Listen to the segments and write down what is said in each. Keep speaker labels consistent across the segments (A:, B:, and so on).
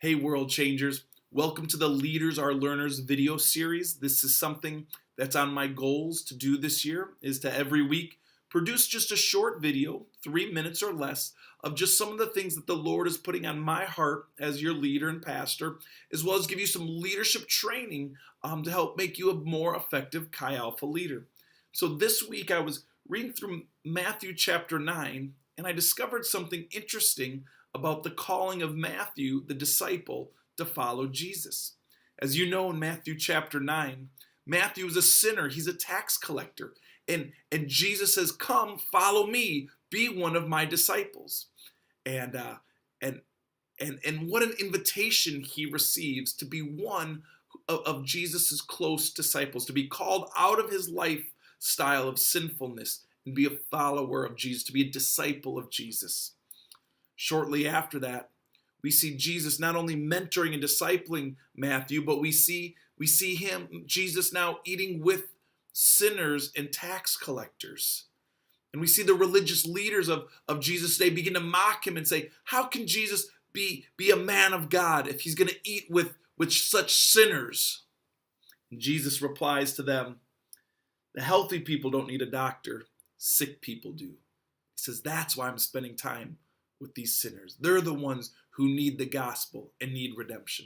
A: Hey, world changers. Welcome to the Leaders Are Learners video series. This is something that's on my goals to do this year, is to every week produce just a short video, 3 minutes or less, of just some of the things that the Lord is putting on my heart as your leader and pastor, as well as give you some leadership training to help make you a more effective Chi Alpha leader. So this week I was reading through Matthew chapter 9, and I discovered something interesting about the calling of Matthew, the disciple, to follow Jesus. As you know, in Matthew chapter 9, Matthew is a sinner. He's a tax collector. And Jesus says, "Come, follow me, be one of my disciples." And what an invitation he receives to be one of Jesus's close disciples, to be called out of his lifestyle of sinfulness and be a follower of Jesus, to be a disciple of Jesus. Shortly after that, we see Jesus not only mentoring and discipling Matthew, but we see Jesus now eating with sinners and tax collectors. And we see the religious leaders of Jesus today begin to mock him and say, how can Jesus be a man of God if he's going to eat with such sinners? And Jesus replies to them, the healthy people don't need a doctor, sick people do. He says, that's why I'm spending time with these sinners. They're the ones who need the gospel and need redemption.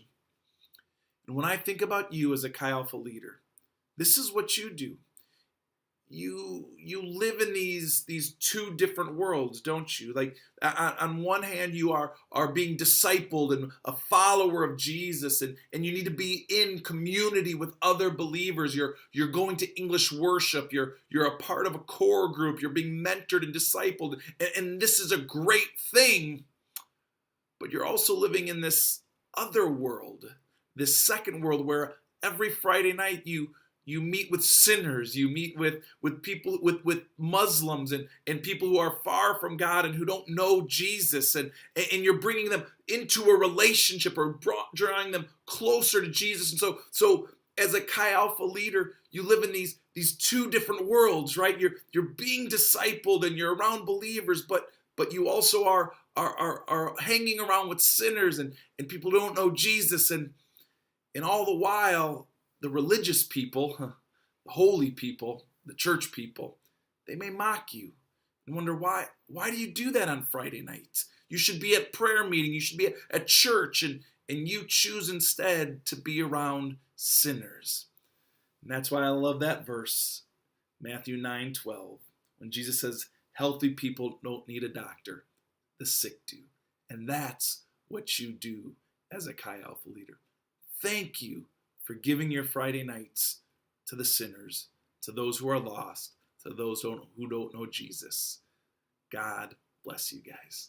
A: And when I think about you as a Chi Alpha leader, this is what you do. You live in these two different worlds, don't you? Like on one hand, you are being discipled and a follower of Jesus, and you need to be in community with other believers. You're going to English worship. You're a part of a core group. You're being mentored and discipled, and this is a great thing. But you're also living in this other world, this second world, where every Friday night you meet with sinners, you meet with people, with Muslims and people who are far from God and who don't know Jesus, and you're bringing them into a relationship or drawing them closer to Jesus. And so as a Chi Alpha leader, you live in these two different worlds, right? You're being discipled and you're around believers, but you also are hanging around with sinners and people who don't know Jesus, and all the while, the religious people, the holy people, the church people, they may mock you and wonder why do you do that on Friday nights? You should be at prayer meeting, you should be at church, and you choose instead to be around sinners. And that's why I love that verse, Matthew 9:12, when Jesus says, healthy people don't need a doctor, the sick do. And that's what you do as a Chi Alpha leader. Thank you for giving your Friday nights to the sinners, to those who are lost, to those who don't know Jesus. God bless you guys.